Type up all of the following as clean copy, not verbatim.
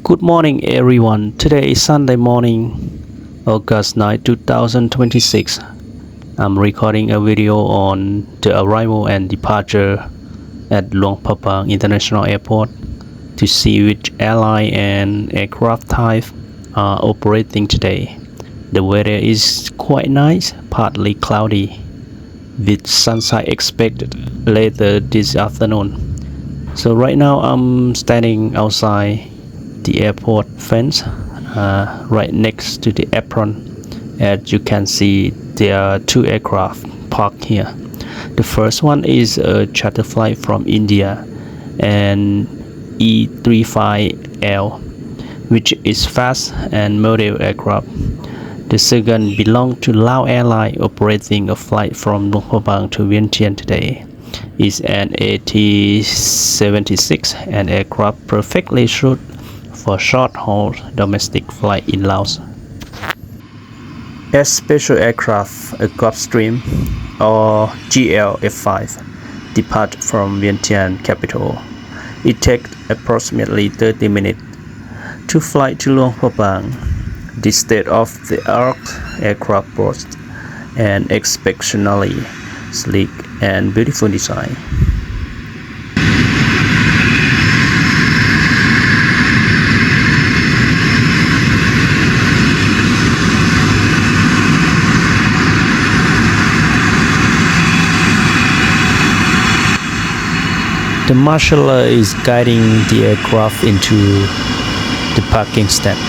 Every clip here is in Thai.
Good morning, everyone. Today is Sunday morning, August 9, 2026. I'm recording a video on the arrival and departure at Luang Prabang International Airport to see which airline and aircraft type are operating today. The weather is quite nice, partly cloudy, with sunshine expected later this afternoon. So right now I'm standing outside the airport fence right next to the apron. As you can see, there are two aircraft parked here. The first one is a charter flight from India, an E35L, which is fast and model aircraft. The second belongs to Lao Airline, operating a flight from Luang Prabang to Vientiane today. It's an AT-76, an aircraft perfectly suited for short-haul domestic flight in Laos. A special aircraft, a Gulfstream or GL-F5, departed from Vientiane capital. It takes approximately 30 minutes to fly to Luang Prabang. The state-of-the-art aircraft boasts an exceptionally sleek and beautiful design. The marshaller is guiding the aircraft into the parking stand.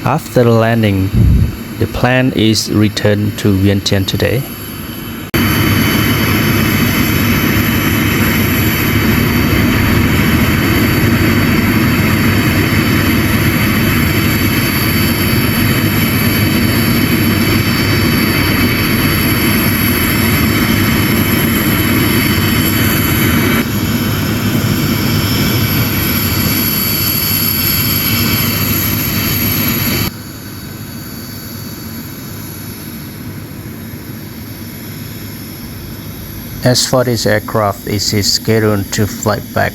After landing, the plane is returned to Vientiane today. As for this aircraft, it is scheduled to fly back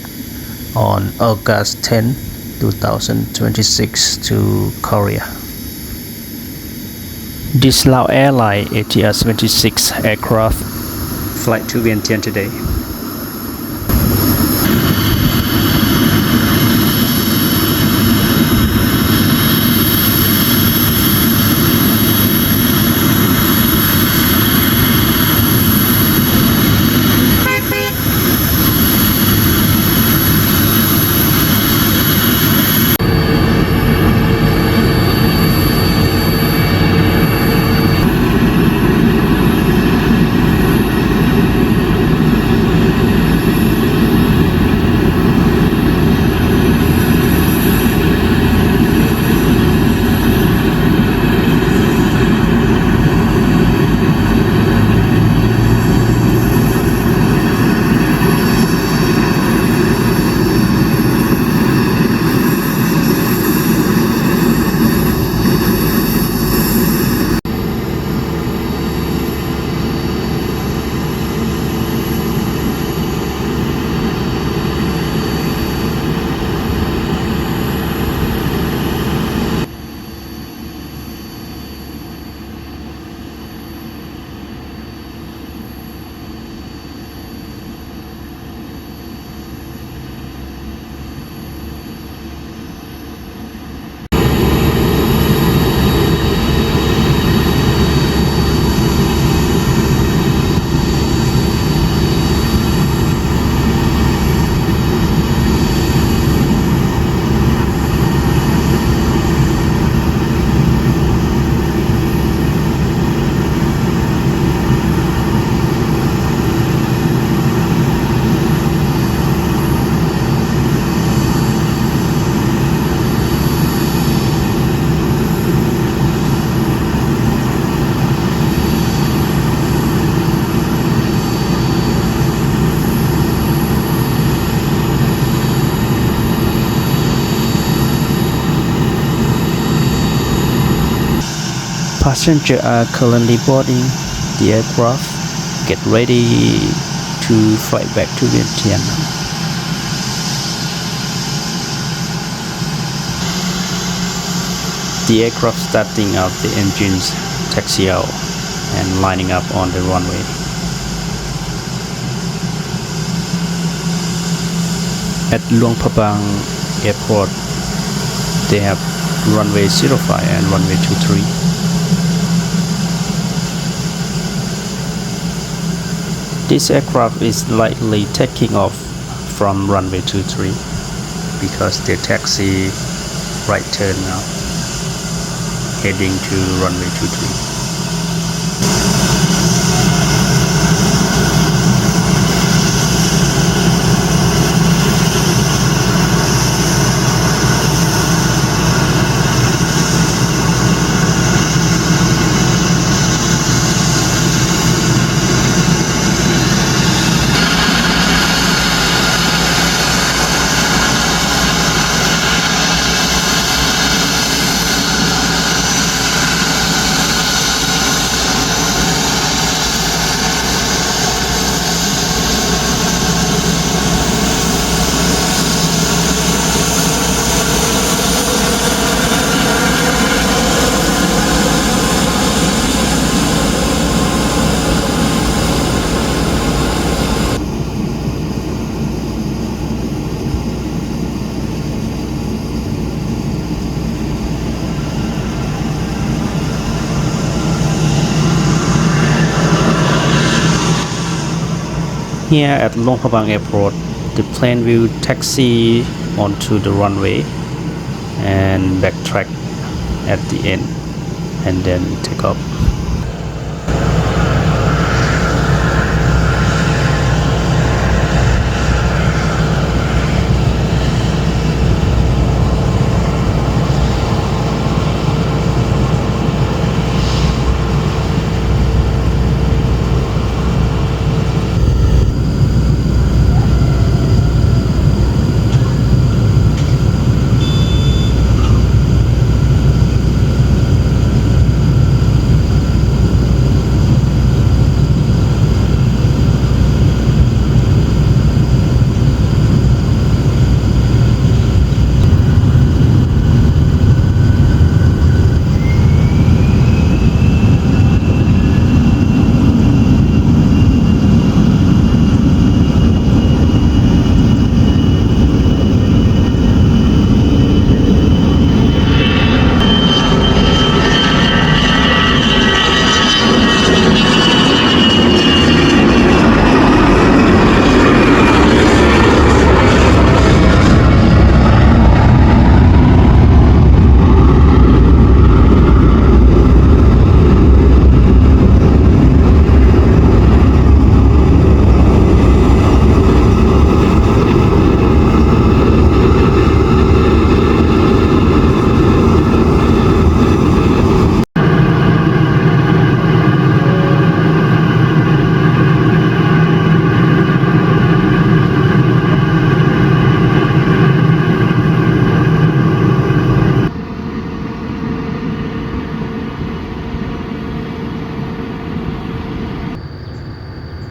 on August 10, 2026 to Korea. This Lao Airline ATR-76 aircraft flight to Vientiane today. Passengers are currently boarding the aircraft. Get ready to fly back to Vientiane. The aircraft starting up the engines, taxi out, and lining up on the runway. At Luang Prabang Airport, they have runway 05 and runway 23. This aircraft is likely taking off from runway 23 because the taxi right turn now, heading to runway 23. Here at Luang Prabang Airport, the plane will taxi onto the runway and backtrack at the end and then take off.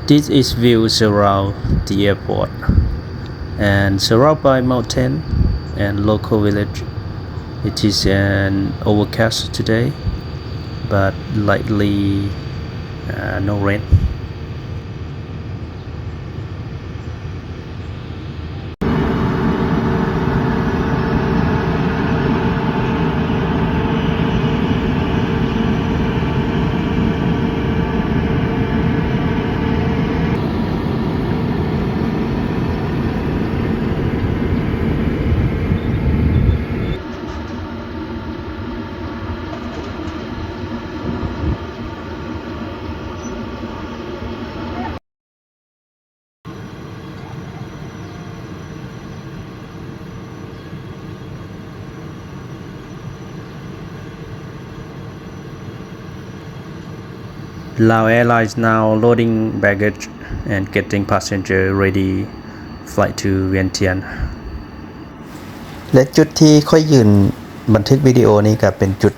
This is views around the airport and surrounded by mountain and local village. It is an overcast today, but likely no rain. Lao Airlines now loading baggage and getting passenger ready flight to Vientiane และจุดที่ค่อยยืนบันทึกวิดีโอนี้ก็เป็นจุด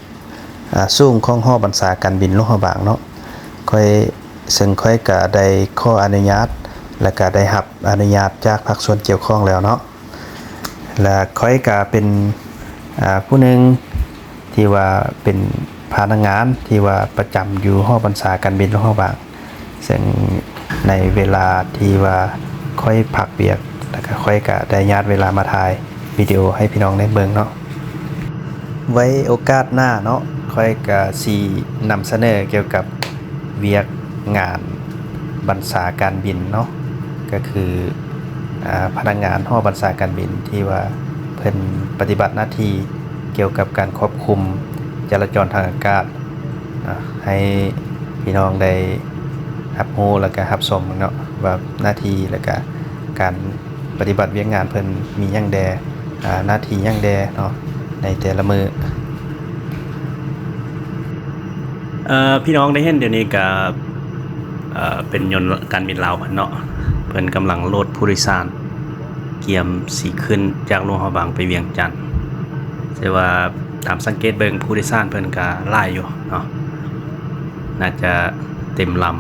สูงของหอบัญชาการบินหลวงพระบางเนาะซึ่งค่อยก็ได้ขออนุญาตและก็ได้รับอนุญาตจากภาคส่วนเกี่ยวข้องแล้วเนาะและค่อยก็เป็นผู้หนึ่งที่ว่าเป็นพนักงานที่ว่าประจำอยู่หอบัญชาการบินหลวงพระบางซึ่งในเวลาที่ว่าค่อยพักเบียกแล้วก็ค่อยก็ได้ญาติเวลามาถ่ายวิดีโอให้พี่น้องได้เบิ่งเนาะไว้โอกาสหน้าเนาะค่อยก็สินำเสนอเกี่ยวกับเวียกงานบัญชาการบินเนาะก็คือพนักงานหอบัญชาการบินที่ว่าเพิ่นปฏิบัติหน้าที่เกี่ยวกับการควบคุมจราจรทางอากาศให้พี่น้องได้รับรู้แล้วก็รับชมเนาะว่าหน้าที่แล้วก็การปฏิบัติเวียกงานเพิ่นมีหยังแดหน้าที่หยังแดเนาะในแต่ละมื้อพี่น้องได้เห็นเดี๋ยวนี้ก็เป็นยนต์การบินลาวเนาะเพิ่นกำลังโหลดผู้โดยสารเกียมสิขึ้นจากหลวงพระบางไปเวียงจันทน์แต่ว่าตามสังเกตเบิ่งผู้โดยสารเพิ่นก็หลายอยู่เนาะน่าจะเต็มลำ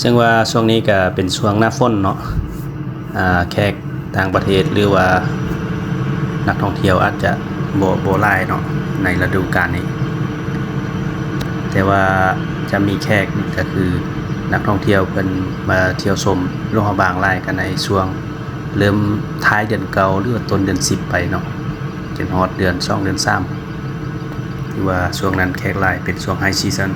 ซึ่งว่าช่วงนี้ก็เป็นช่วงหน้าฝนเนาะแขกต่างประเทศหรือว่านักท่องเที่ยวอาจจะบ่หลายเนาะในฤดูกาลนี้แต่ว่าจะมีแขกก็คือนักท่องเที่ยวเพิ่นมาเที่ยวชมหลวงพระบางหลายกันในช่วงเริ่มท้ายเดือนเก่าหรือว่าต้นเดือน10ไปเนาะจนฮอดเดือน2เดือน3ที่ว่าช่วงนั้นแขกหลายเป็นช่วงไฮซีซั่น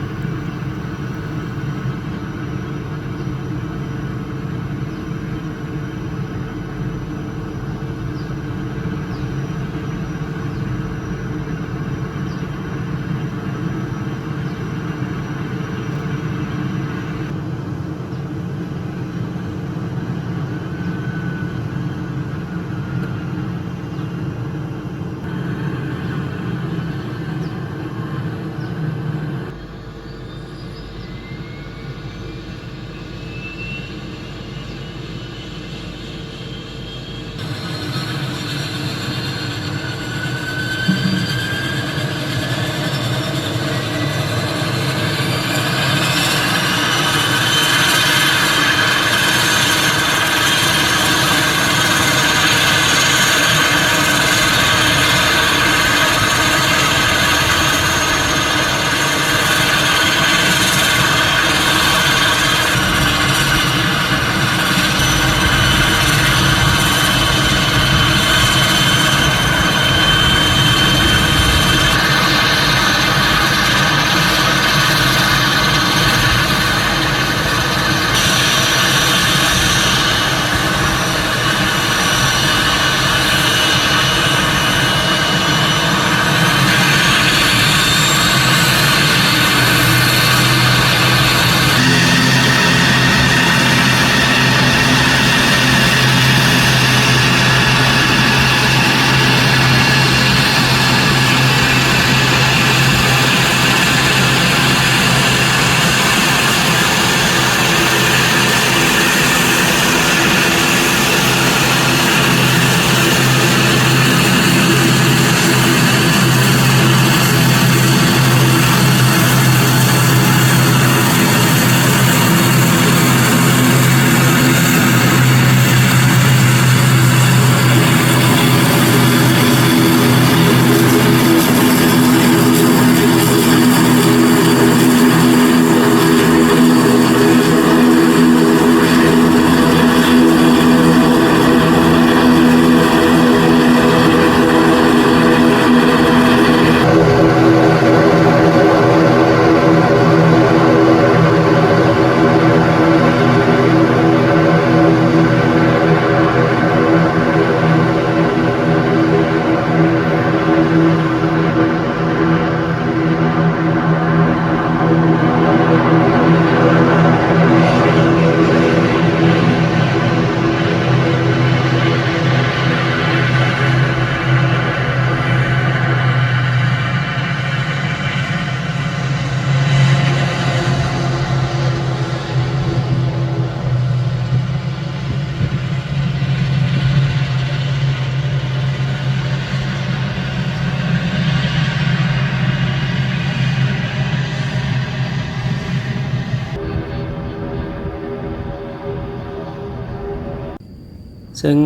ซึ่ง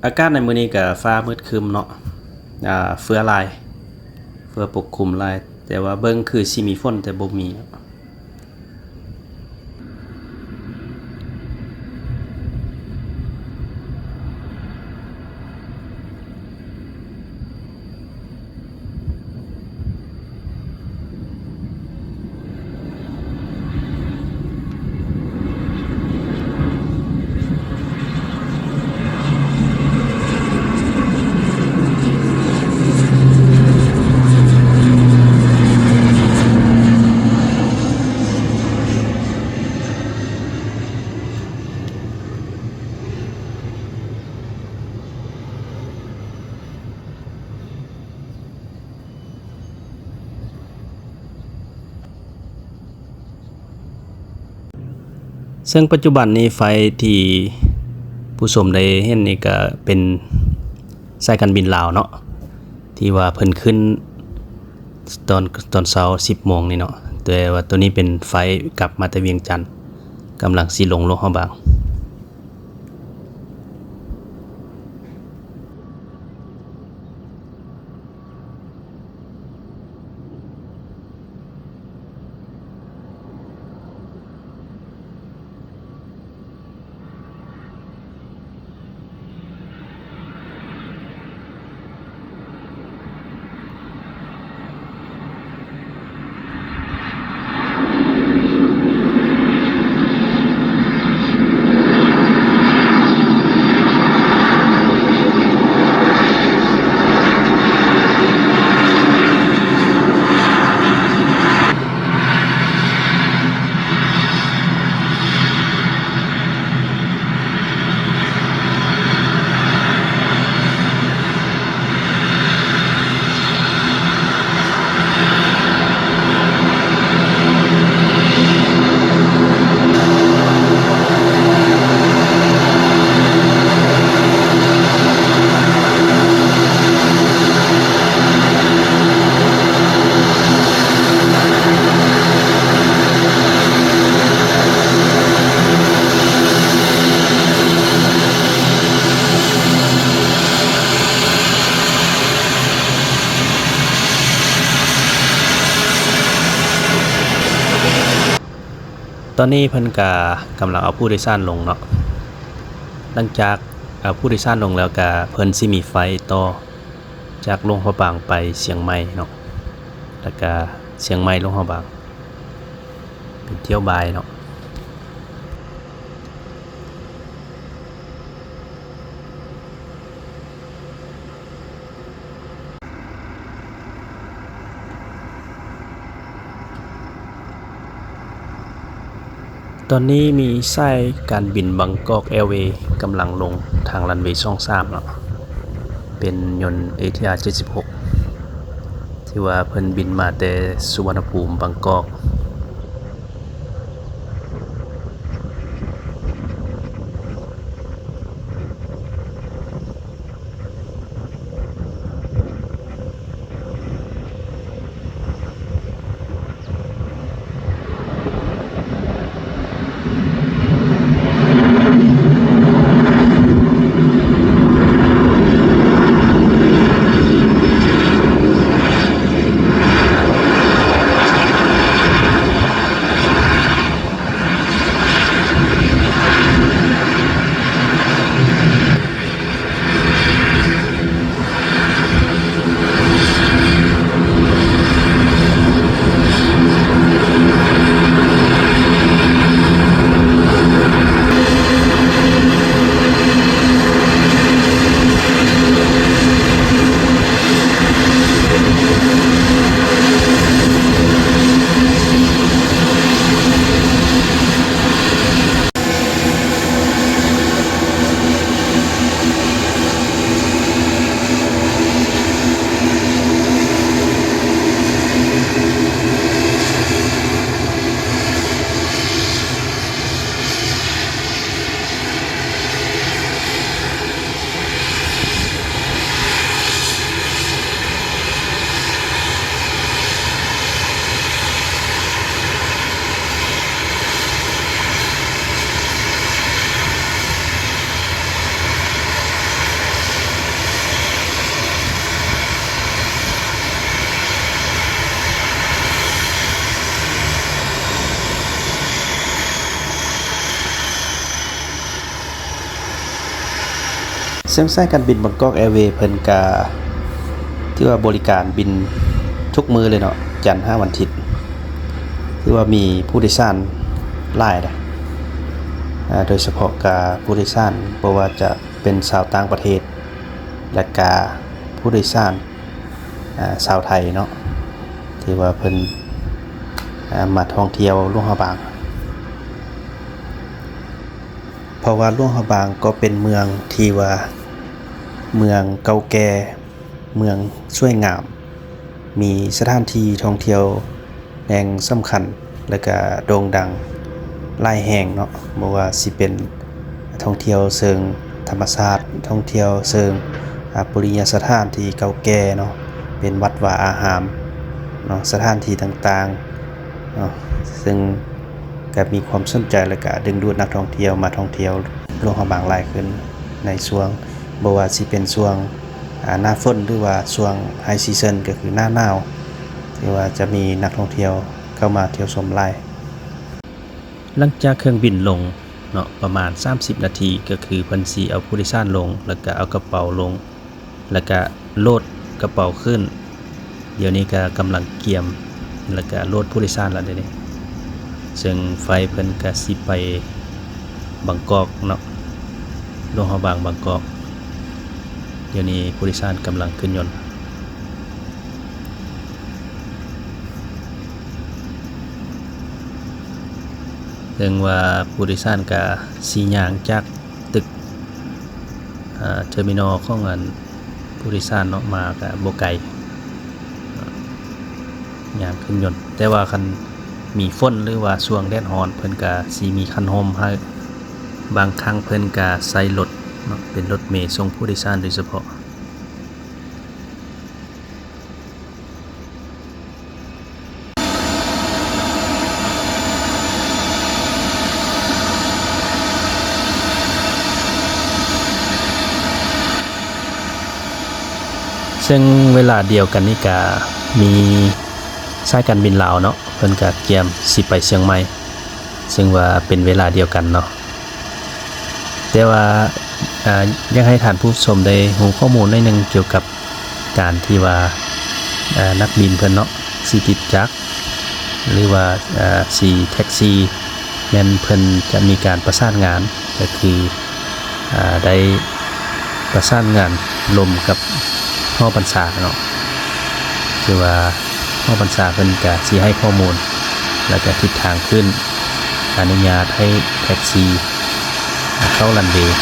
อากาศในมื้อนี้ก็ฟ้ามืดครึ้มเนาะเฟื้อลายเฟื้อปกคลุมลายแต่ว่าเบิ่งคือสิมีฝนแต่บ่มีซึ่งปัจจุบันนี้ไฟที่ผู้ชมได้เห็นนี่ก็เป็นสายการบินลาวเนาะที่ว่าเพิ่นขึ้นตอนเช้า 10:00 นนี่เนาะแต่ว่าตัวนี้เป็นไฟกลับมาแต่เวียงจันทน์กำลังสิลงโลกเฮาบางตอนนี้เพิ่นก็กำลังเอาผู้โดยสารลงเนาะหลังจากเอาผู้โดยสารลงแล้วก็เพิ่นสิมีไฟต่อจากโรงพยาบาลไปเชียงใหม่เนาะแล้วก็เชียงใหม่โรงพยาบาลเป็นเที่ยวบ่ายเนาะตอนนี้มีสายการบินบางกอกแอร์เวย์กำลังลงทางรันเวย์23เนาะเป็นยนต์ ATR 76ที่ว่าเพิ่นบินมาแต่สุวรรณภูมิบางกอก ซึ่งสายการบินบางกอกแอร์เวย์เพิ่นก็ที่ว่าบริการบินทุกมื้อเลยเนาะจันทร์5วันอาทิตย์คือว่ามีผู้โดยสารหลายนะโดยเฉพาะกับผู้โดยสารบ่ว่าจะเป็นชาวต่างประเทศและก็ผู้โดยสารชาวไทยเนาะที่ว่าเพิ่นมาท่องเที่ยวหลวงพระบางเพราะว่าหลวงพระบางก็เป็นเมืองที่ว่าเมืองเก่าแก่เมืองสวยงามมีสถานที่ท่องเที่ยวแห่งสำคัญและก็โด่งดังหลายแห่งเนาะบ่ว่าสิเป็นท่องเที่ยวเชิงธรรมชาติท่องเที่ยวเชิงปุริยสถานที่เก่าแก่เนาะเป็นวัดวาอารามเนาะสถานที่ต่างๆเนาะซึ่งก็มีความสนใจและก็ดึงดูดนักท่องเที่ยวมาท่องเที่ยวหลวงพระบางหลายขึ้นในช่วงบ่ว่าสิเป็นช่วงหน้าฝนหรือว่าช่วงไฮซีซั่นก็คือหน้าหนาวที่ว่าจะมีนักท่องเที่ยวเข้ามาเที่ยวชมหลายหลังจากเครื่องบินลงเนาะประมาณ30นาทีก็คือเพิ่นสิเอาผู้โดยสารลงแล้วก็เอากระเป๋าลงแล้วก็โหลดกระเป๋าขึ้นเดี๋ยวนี้ก็กำลังเกียมแล้วก็โหลดผู้โดยสารแล้วเดี๋ยวนี้ซึ่งไฟเพิ่นก็สิไปบางกอกเนาะหลวงพระบางบางกอกเดี๋ยวนี้ผู้โดยสารกำลังขึ้นยนต์ซึ่งว่าผู้โดยสารก็สิย่างจากตึกเทอร์มินอลของอันผู้โดยสารเนาะมาก็บ่ไกลย่างขึ้นยนต์แต่ว่าคันมีฝนหรือว่าช่วงแดดร้อนเพิ่นก็สิมีคันห่มให้บางครั้งเพิ่นก็ใส่รถเนาะเป็นรถเมล์ส่งผู้โดยสารโดยเฉพาะซึ่งเวลาเดียวกันนี่ก็มีสายการบินลาวเนาะเพิ่นก็เตรียมสิไปเชียงใหม่ซึ่งว่าเป็นเวลาเดียวกันเนาะแต่ว่ายังให้ท่านผู้ชมได้รู้ข้อมูลหน่อยนึงเกี่ยวกับการที่ว่านักบินเพิ่นเนาะสิติดจักรหรือว่าสิแท็กซี่แม่นเพิ่นจะมีการประสานงานก็คือได้ประสานงานลมกับหอบัญชาเนาะคือว่าหอบัญชาเพิ่นก็สิให้ข้อมูลแล้วก็ทิศทางขึ้นอนุญาตให้แท็กซี่เข้ารันเวย์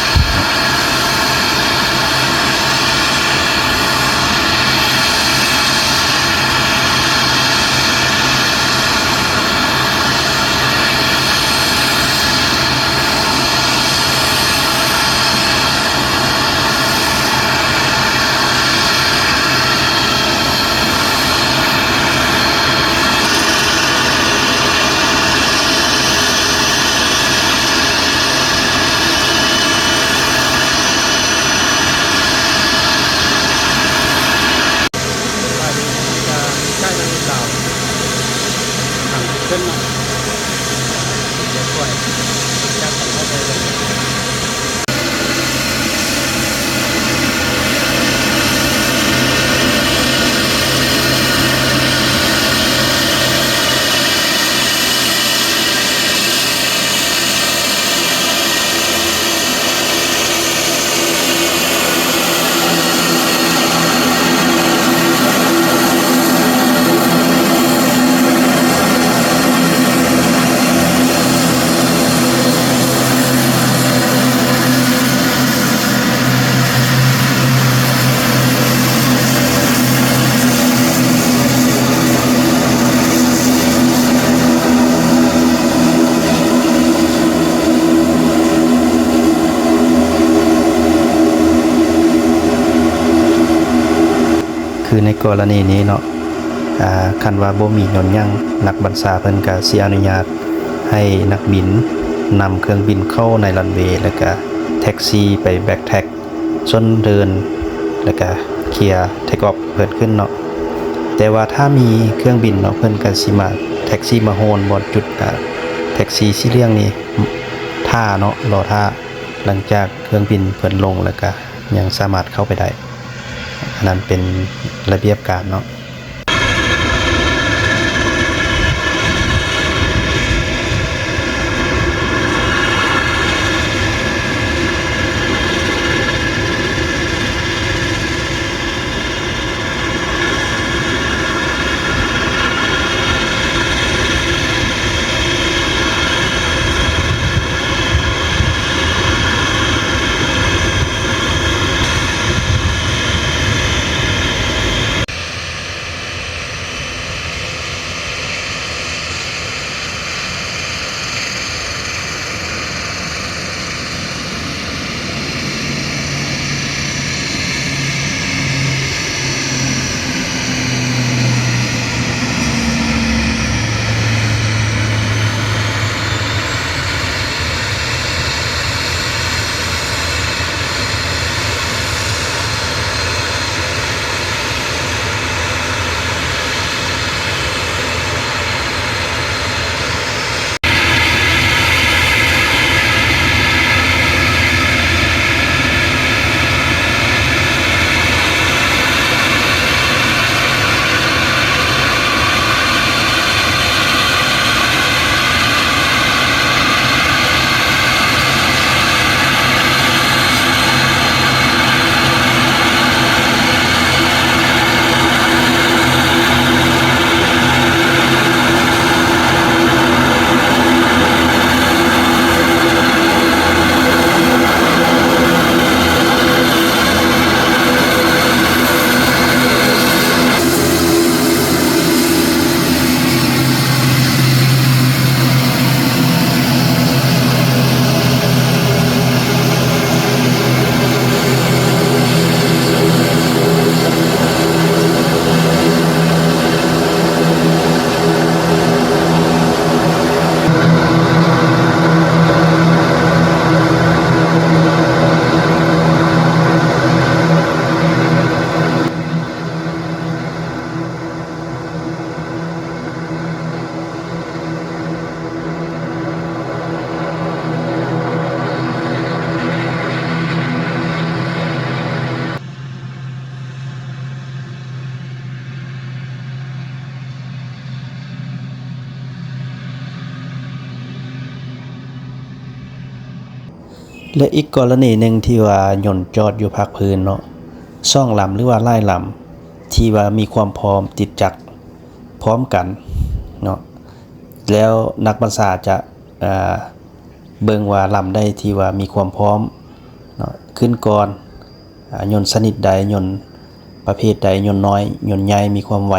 ขึ้นมาเดี๋ยวช่วยจับเข้าไปเลยคือในกรณีนี้เนาะคันว่าบ่มีหย่อนยั่งนักบัญชาเพิ่นก็สิอนุญาตให้นักบินนำเครื่องบินเข้าในรันเวย์แล้วก็แท็กซี่ไปแบ็คแท็กจนเดินแล้วก็เคลียร์เทคออฟเพิ่นขึ้นเนาะแต่ว่าถ้ามีเครื่องบินเนาะเพิ่นก็สิมาแท็กซี่มาโฮนบ่จุดแท็กซี่สิเรื่องนี้ท่าเนาะรอท่าหลังจากเครื่องบินเพิ่นลงแล้วก็ ยังสามารถเข้าไปได้อันนั้นเป็นระเบียบการเนาะและอีกกรณีหนึ่งที่ว่ายนต์จอดอยู่ภาคพื้นเนาะ2ลำหรือว่าหลายลำที่ว่ามีความพร้อมติดจักรพร้อมกันเนาะแล้วนักบัญชาจะเบิ่งว่าลำใดที่ว่ามีความพร้อมเนาะขึ้นก่อนยนต์ชนิดใดยนต์ประเภทใดยนต์น้อยยนต์ใหญ่มีความไว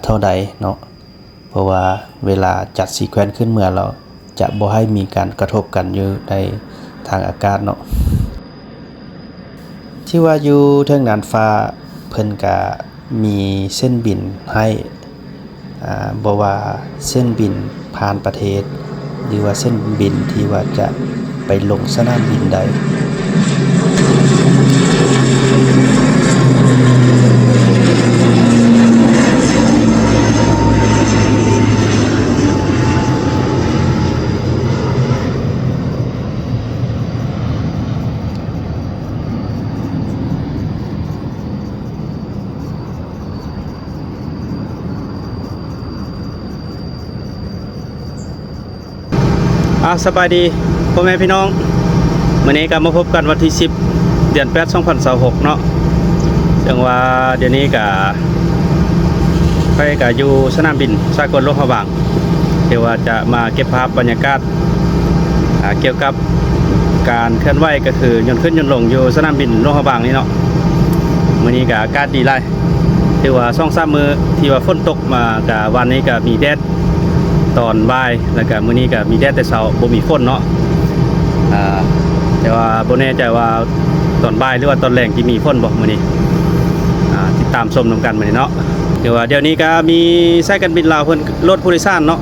เท่าใดเนาะเพราะว่าเวลาจัดซีเควนซ์ขึ้นเมื่อเราจะบ่ให้มีการกระทบกันอยู่ในทางอากาศเนาะที่ว่าอยู่เทิงน่านฟ้าเพิ่นก็มีเส้นบินให้บ่ว่าเส้นบินผ่านประเทศหรือว่าเส้นบินที่ว่าจะไปลงสนามบินใดสบายดีพ่อแม่พี่น้องมื้อนี้ก็มาพบกันวันที่10เดือน8 2026เนาะจังว่าเดี๋ยวนี้ก็ไปก็อยู่สนามบินสากลโลกพะบางที่ว่าจะมาเก็บภาพบรรยากาศเกี่ยวกับการเคลื่อนไหวก็คือยนต์ขึ้นยนต์ลงอยู่สนามบินโลกพะบางนี่เนาะมื้อนี้ก็อากาศดีหลายที่ว่า 2-3 มื้อที่ว่าฝนตกมาก็วันนี้ก็มีแดดตอนบ่ายแล้วก็มื้อนี้ก็มีแดดแต่เช้าบ่มีฝนเนาะแต่ว่าบ่แน่ใจว่าตอนบ่ายหรือว่าตอนแลงสิมีฝนบ่มื้อนี้ติดตามชมนำกันมื้อนี้เนาะเดี๋ยวนี้ก็มีสายการบินลาวเพิ่นรถผู้โดยสารเนาะ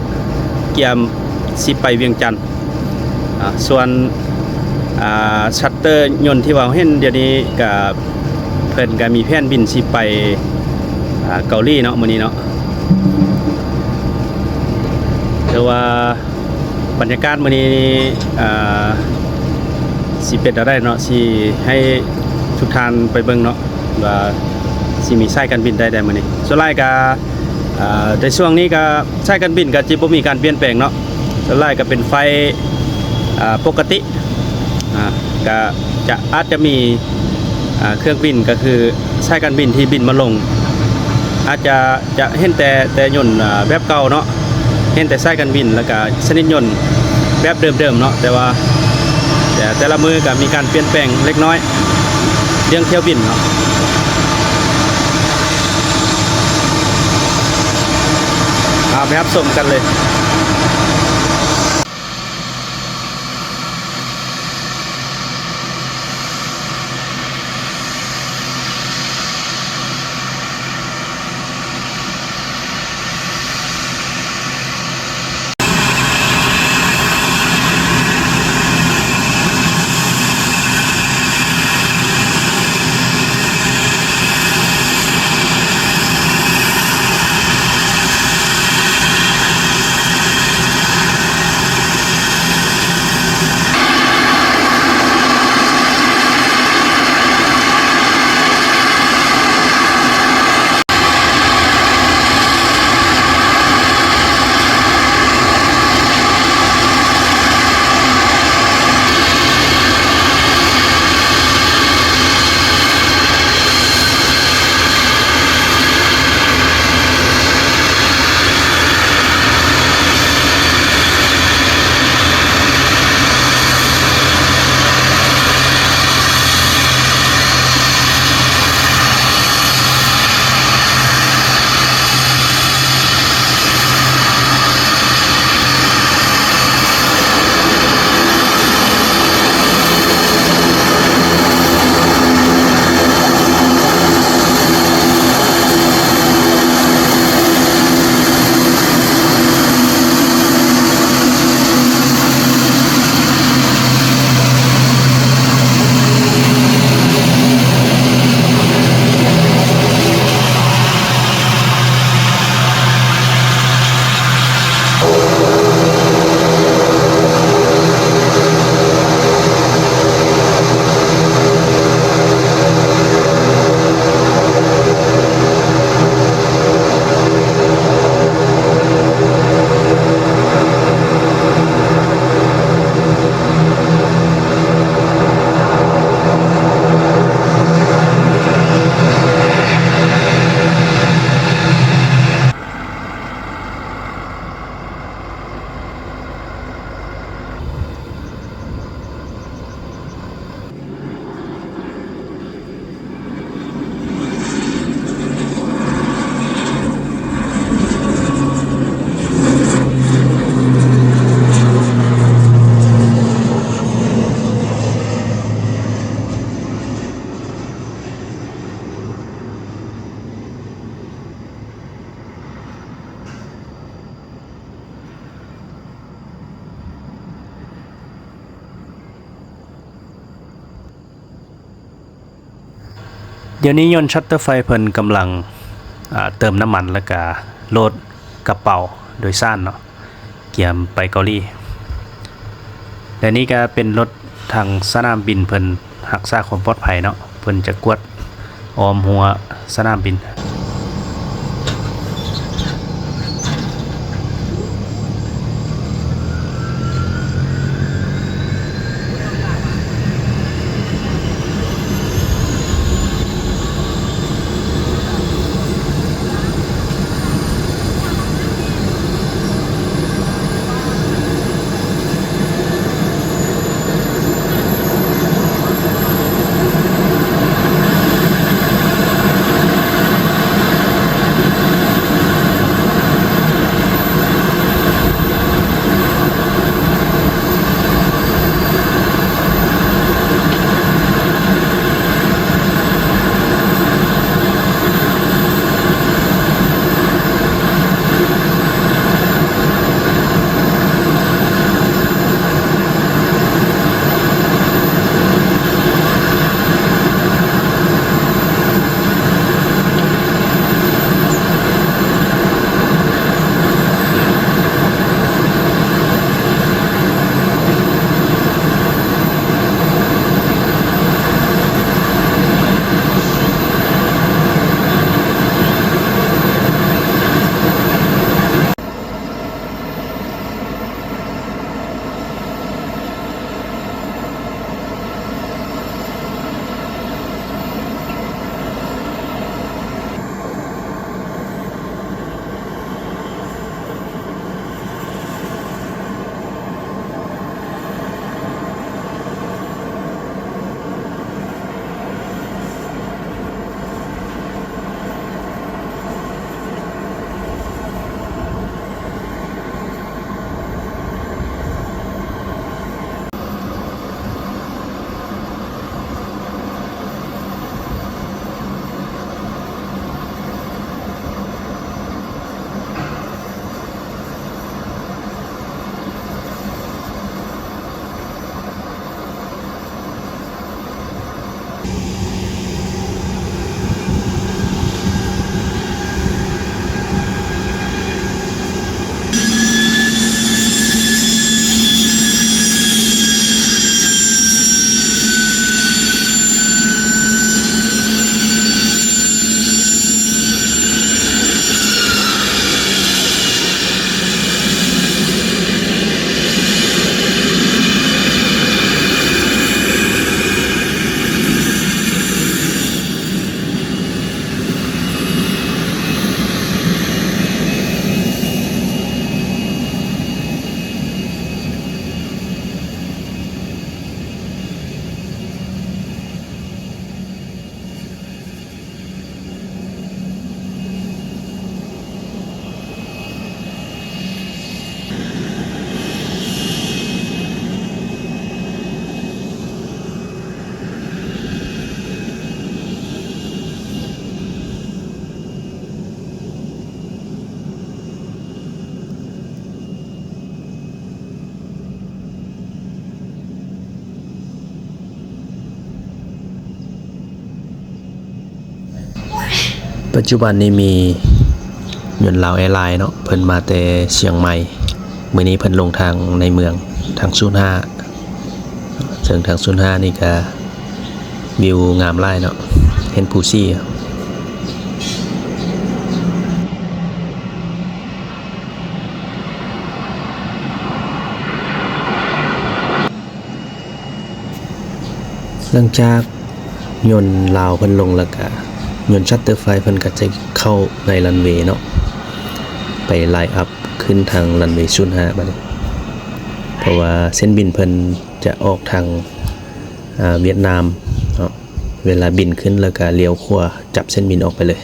เกี่ยมสิไปเวียงจันทน์ส่วนชัตเตอร์ยนต์ที่ว่าเห็นเดี๋ยวนี้ก็เพิ่นก็มีแผนบินสิไปเกาหลีเนาะมื้อนี้เนาะแต่ว่าบรรยากาศมื้อนี้ สิเป็นได้เนาะสิให้ทุกท่านไปเบิ่งเนาะว่าสิมีสายการบินได้มื้อนี้ส่วนหลายก็ในช่วงนี้ก็สายการบินก็สิบ่มีการเปลี่ยนแปลงเนาะส่วนหลายก็เป็นไฟปกติก็อาจจะมีเครื่องบินก็คือสายการบินที่บินมาลงอาจจะเห็นแต่ยนต์แบบเก่าเนาะเห็นแต่สายการบินแล้วก็ชนิดยนต์แบบเดิมๆเนาะแต่ละมือก็มีการเปลี่ยนแปลงเล็กน้อยเรื่องเที่ยวบินเนาะไปรับชมกันเลยเดี๋ยวนี้ยนต์ชัตเตอร์ไฟเพิ่นกำลังเติมน้ำมันแล้วก็โหลดกระเป๋าโดยสารเนาะเกี่ยมไปเกาหลีและนี่ก็เป็นรถทางสนามบินเพิ่นรักษาความปลอดภัยเนาะเพิ่นจะกวดออมหัวสนามบิน ปัจจุบันนี้มียนต์ลาวแอร์ไลน์เนาะเพิ่นมาแต่เชียงใหม่มื้อนี้เพิ่นลงทางในเมืองทาง05ซึ่งทาง05นี่ก็วิวงามหลายเนาะเห็นภูซี่หลังจากยนต์ลาวเพิ่นลงแล้วก็ยนต์ชัตเตอร์ไฟเพิ่นก็จะเข้าในรันเวย์เนาะไปไลน์อัพขึ้นทางรันเวย์05บัดนี้เพราะว่าเส้นบินเพิ่นจะออกทางเวียดนามเนาะเวลาบินขึ้นแล้วก็เลี้ยวขวาจับเส้นบินออกไปเลย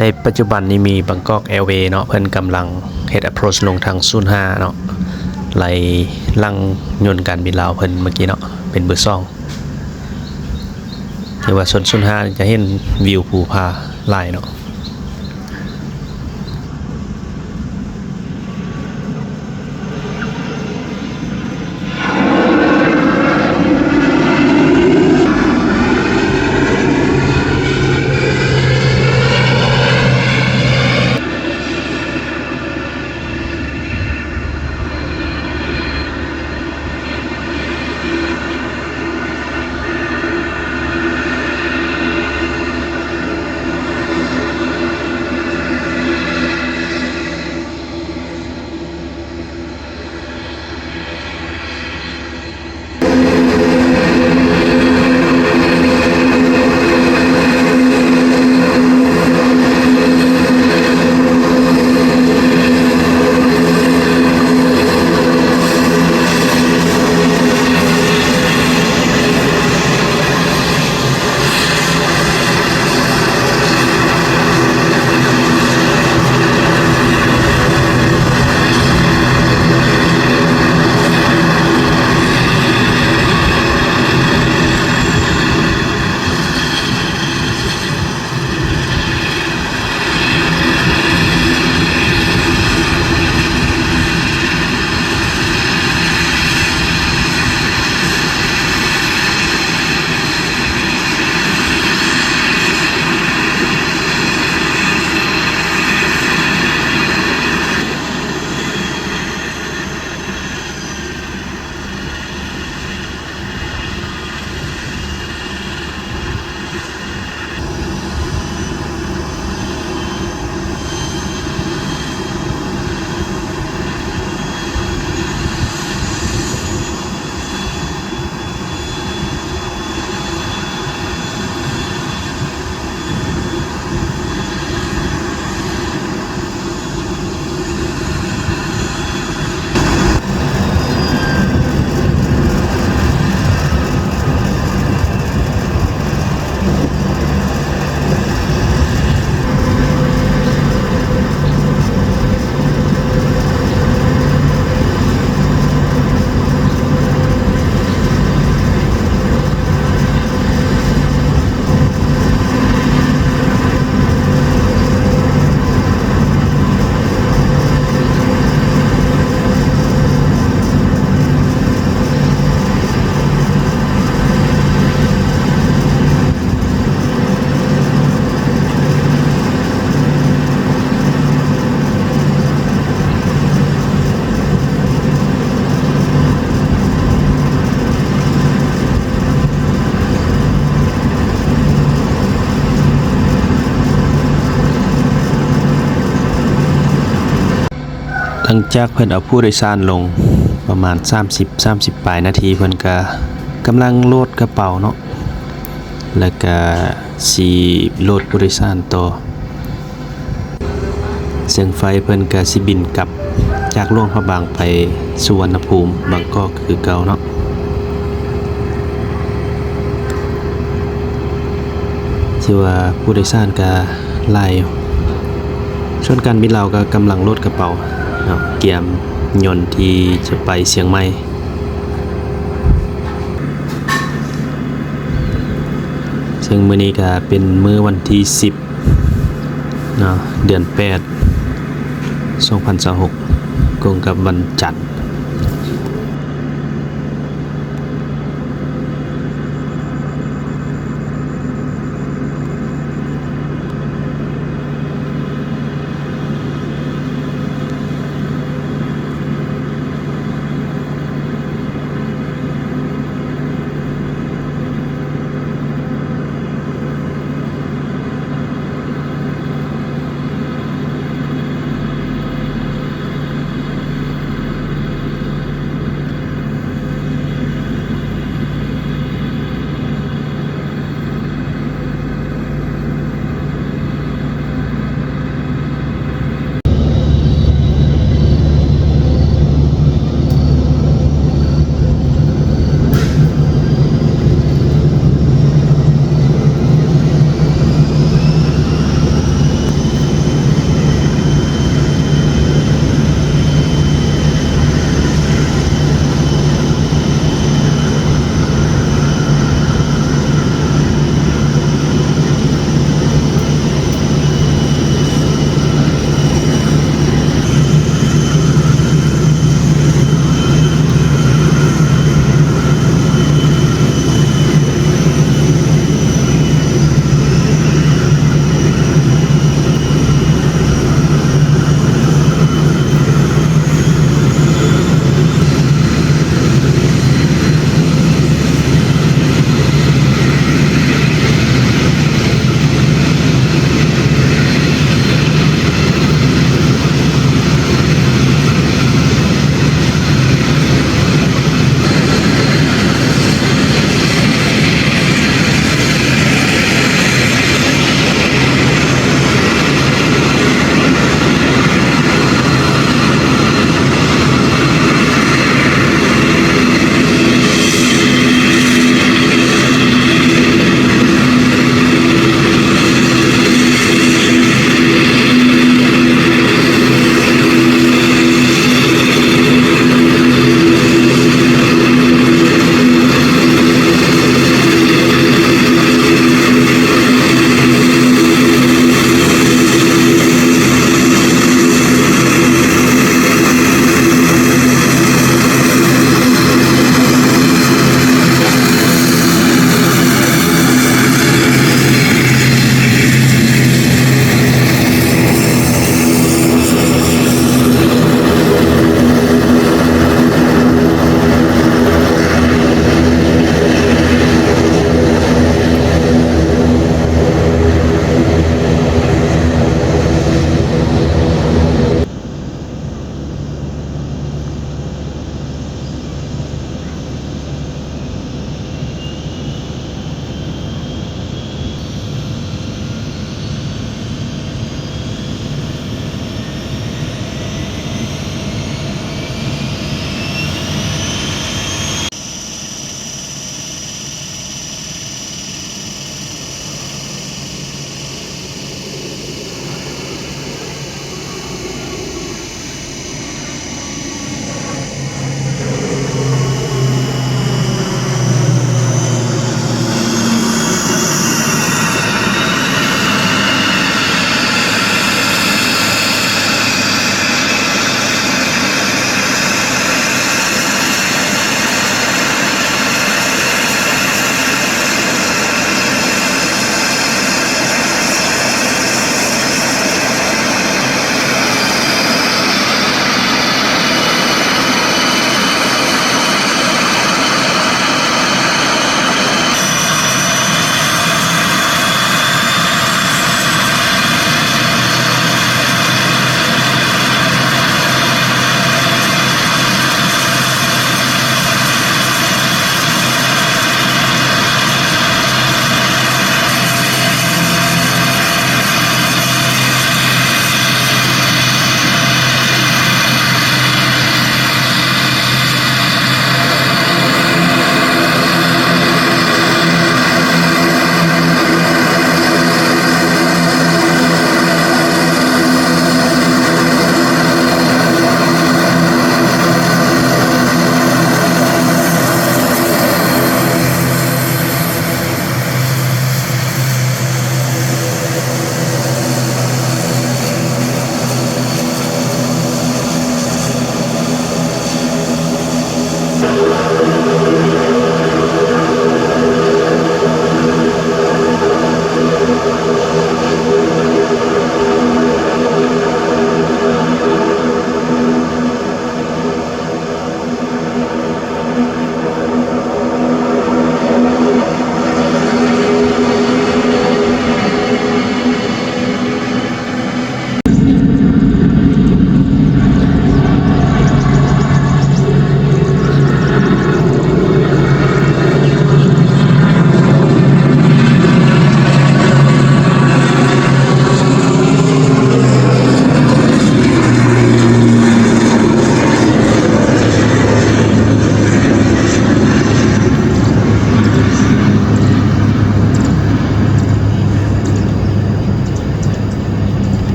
ในปัจจุบันนี้มีบางกอกแอร์เวย์เนาะเพิ่นกำลังเฮ็ด approach ลงทาง05เนาะไหลลังยนต์การบินลาวเพิ่นเมื่อกี้เนาะเป็นเบอร์2ที่ว่าส่วน05จะเห็นวิวภูผาหลายเนาะ งจากเพิ่นเอาผู้โดยสารลงประมาณ30ปลายนาทีเพิ่นก็กำลังโหลดกระเป๋าเนาะแล้วก็สิโหลดผู้โดยสารต่อเสียงไฟเพิ่นก็สิบินกลับจากหลวงพระบางไปสุวรรณภูมิบางกอกคือเก่าเนาะที่ว่าผู้โดยสารก็หลายส่วนการบินลาวก็กำลังโหลดกระเป๋าเนาะเตรียมยนต์ที่จะไปเชียงใหม่ซึ่งมื้อนี้ก็เป็นมื้อวันที่10เนาะเดือน8 2026ตรงกับวันจันทร์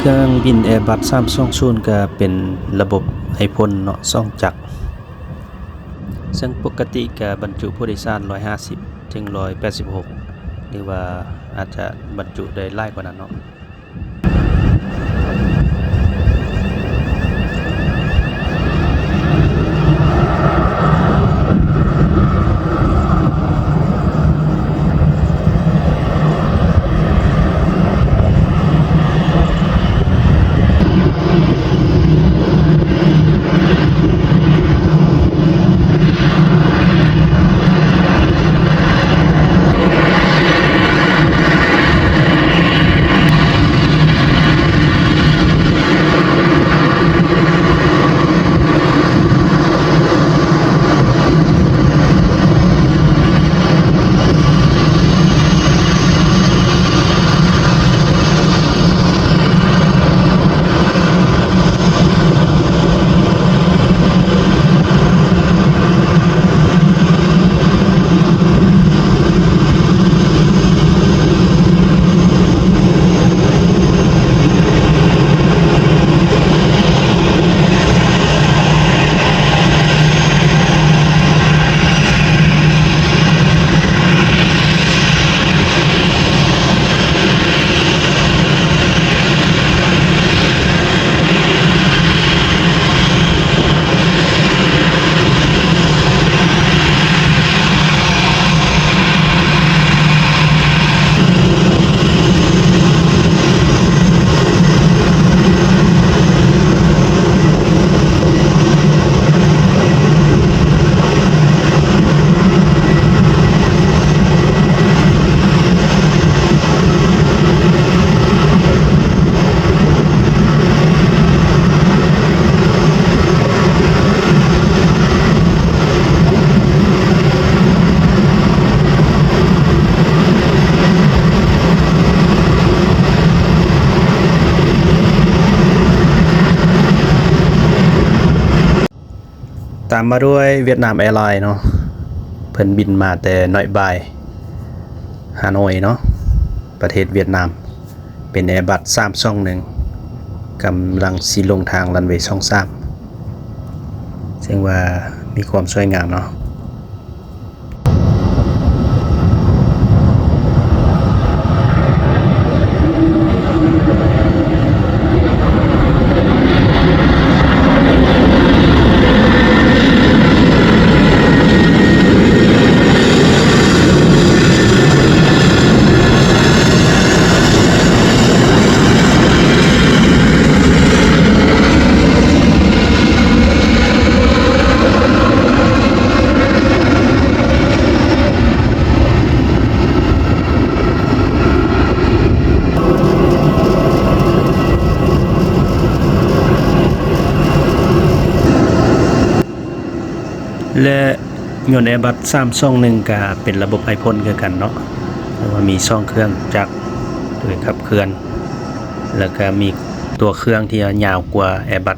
เครื่องบิน Airbus 320ก็เป็นระบบไอพ่นเนาะ2จักรซึ่งปกติก็บรรจุผู้โดยสาร150ถึง186หรือว่าอาจจะบรรจุได้หลายกว่านั้นเนาะตามมาด้วยเวียดนามแอร์ไลน์เนาะเพิ่นบินมาแต่น้อยบ่ายฮานอยเนาะประเทศเวียดนามเป็น Airbus 321กำลังสิลงทางรันเวย์23ซึ่งว่ามีความสวยงามเนาะและยนต์ Airbus 321ก็เป็นระบบไอพ่นคือกันเนาะว่ามี2เครื่องจักรโดยขับเคลื่อนแล้วก็มีตัวเครื่องที่ยาวกว่า Airbus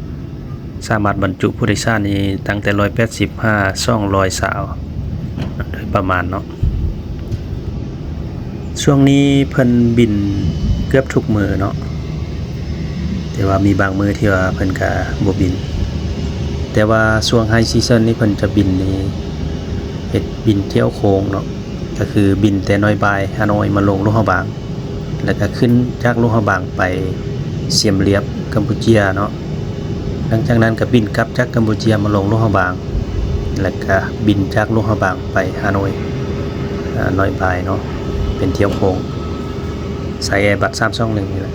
320สามารถบรรจุผู้โดยสารนี้ตั้งแต่185 200สาวโดยประมาณเนาะช่วงนี้เพิ่นบินเกือบทุกมื้อเนาะแต่ว่ามีบางมื้อที่ว่าเพิ่นก็บ่บินแต่ว่าช่วงไฮซีซั่นนี้เพิ่นจะบินนี่เฮ็ดบินเที่ยวโค้งเนาะก็คือบินแต่น้อยบ่ายฮานอยมาลงโลหะบางแล้วก็ขึ้นจากโลหะบางไปเสียมเรียบกัมพูเชียเนาะหลังจากนั้นก็บินกลับจากกัมพูเชียมาลงโลหะบางแล้วก็บินจากโลหะบางไปฮานอยน้อยบ่ายเนาะเป็นเที่ยวโค้งใส่ Airbus 321นี่แหละ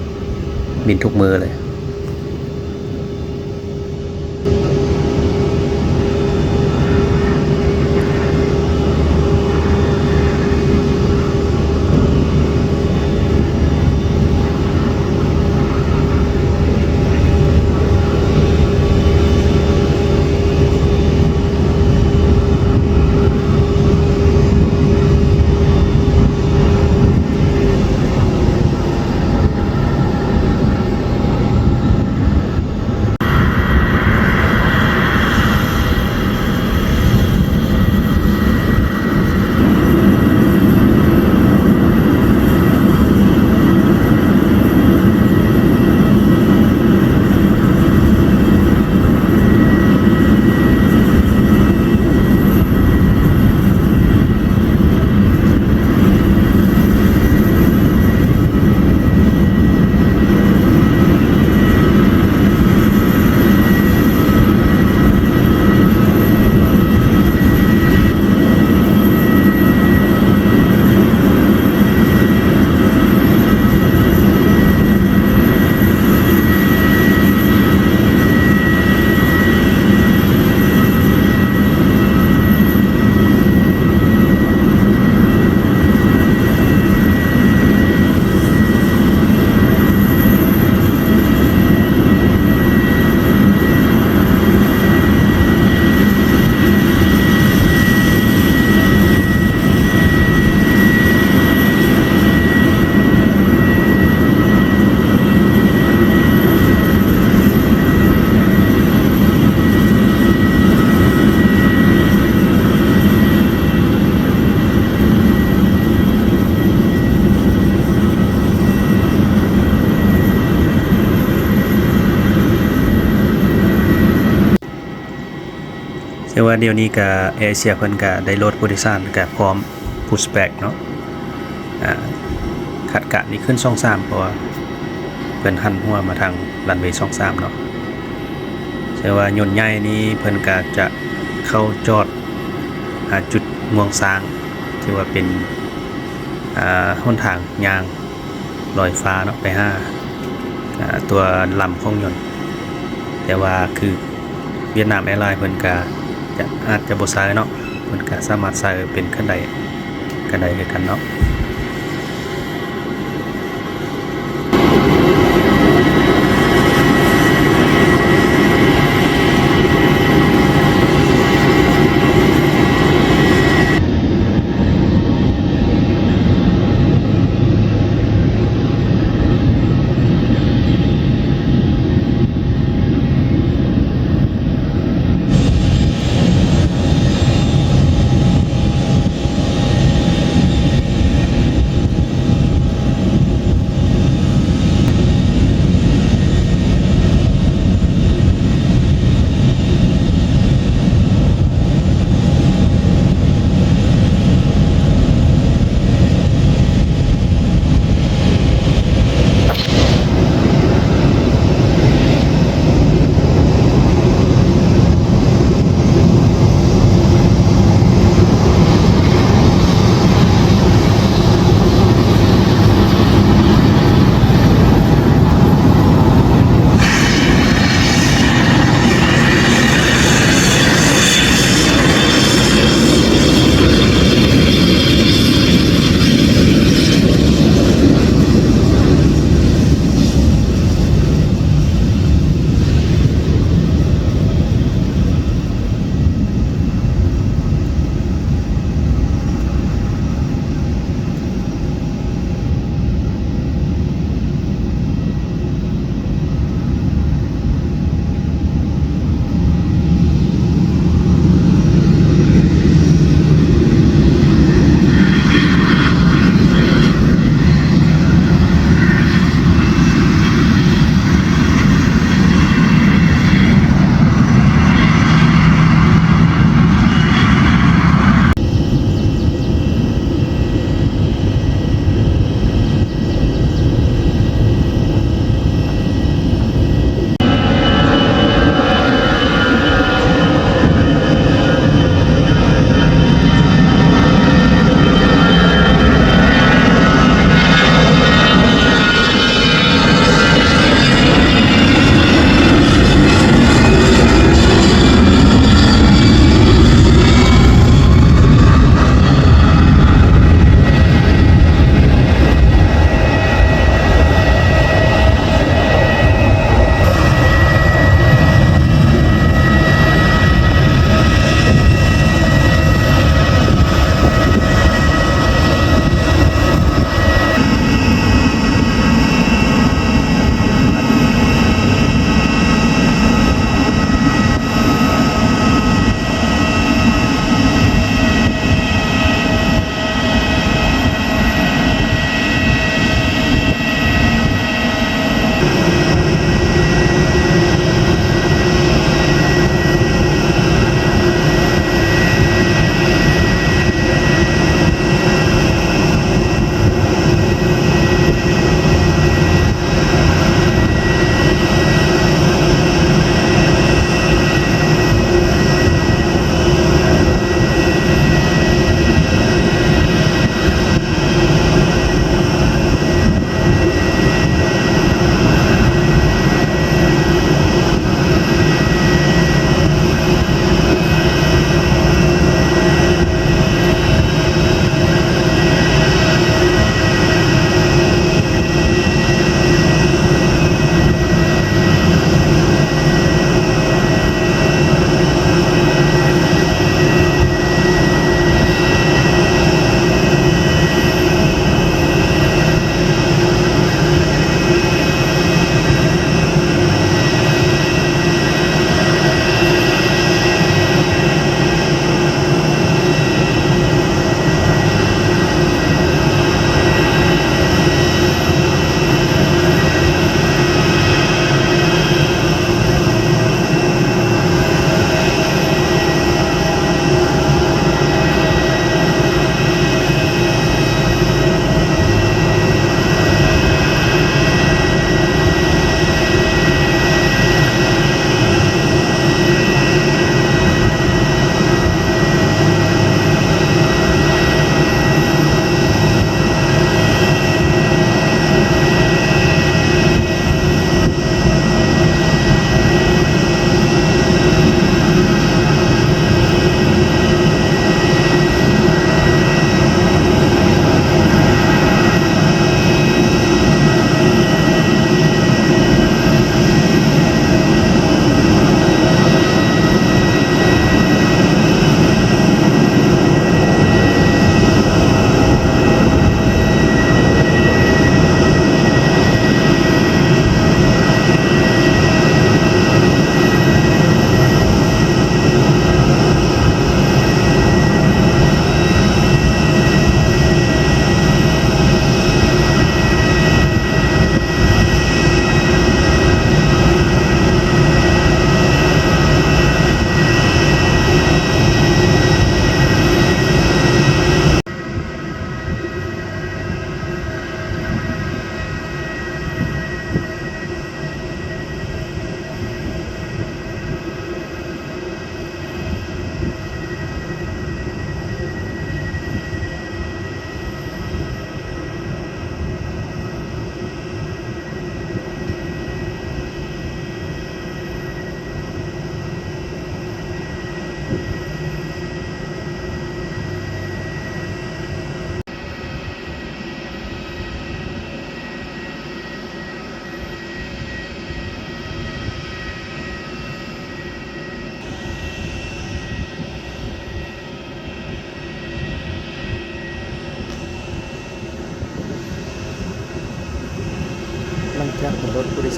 บินทุกมื้อเลย แต่ว่าเดี๋ยวนี้ก็แอร์เอเชียเพิ่นก็ได้ลดผู้โดยสารก็พร้อม pushback เนาะขัดกะนี่ขึ้น23เพราะว่าเพิ่นหันหัวมาทางรันเวย์23เนาะแต่ว่ายนต์ใหญ่นี้เพิ่นก็จะเข้าจอดจุดงวงช้างที่ว่าเป็นหนทางยางลอยฟ้าเนาะไปหาตัวลำของยนต์แต่ว่าคือเวียดนามแอร์ไลน์เพิ่นก็อาจจะบ่ใช้เนาะเพิ่นก็สามารถใช้เป็นคันใดคือกันเนาะ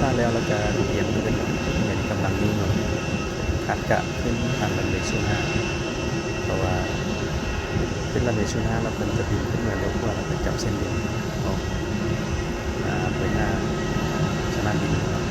ซาแล้วก็เตรียมขึ้นในกำลังนี้เนาะคาดจะขึ้นทางรันเวย์05เพราะว่าขึ้นรันเวย์05แล้วเพิ่นจะบินขึ้นมาเร็วกว่าแล้วก็จับเส้นบินออกไปหาสนามบินครับ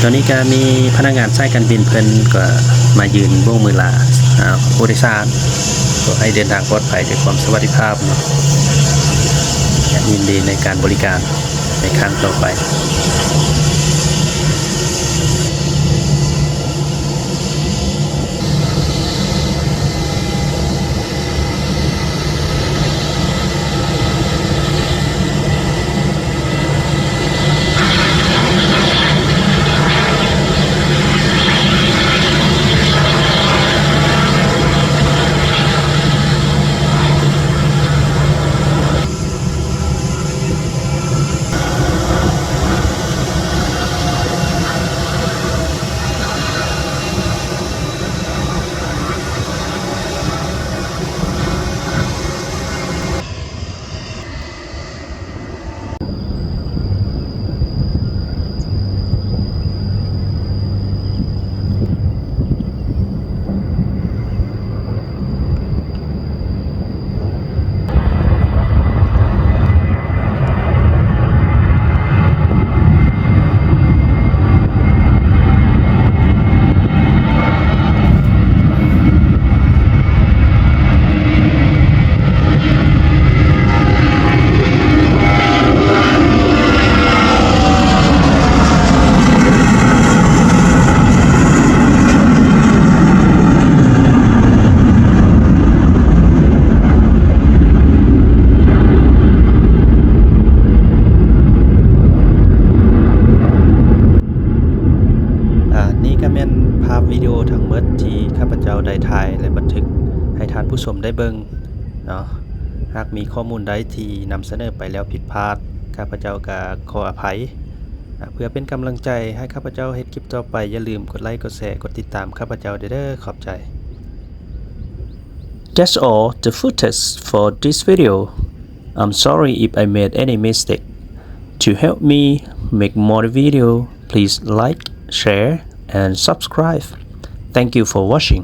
ตอนนี้ก็มีพนักงานสายการบินเพิ่นก็มายืนโบกมือลาผู้โดยสารก็ให้เดินทางปลอดภัยด้วยความสวัสดิภาพเนาะยินดีในการบริการในครั้งต่อไปวิดีโอทั้งหมดที่ข้าพเจ้าได้ถ่ายและบันทึกให้ท่านผู้ชมได้เบิ่งเนาะหากมีข้อมูลใดที่นำเสนอไปแล้วผิดพลาดข้าพเจ้าก็ขออภัยเพื่อเป็นกำลังใจให้ข้าพเจ้าเฮ็ดคลิปต่อไปอย่าลืมกดไลค์กดแชร์กดติดตามข้าพเจ้าเด้อขอบใจ That's all the footage for this video. I'm sorry if I made any mistake. To help me make more video, please like, share and subscribe. Thank you for watching.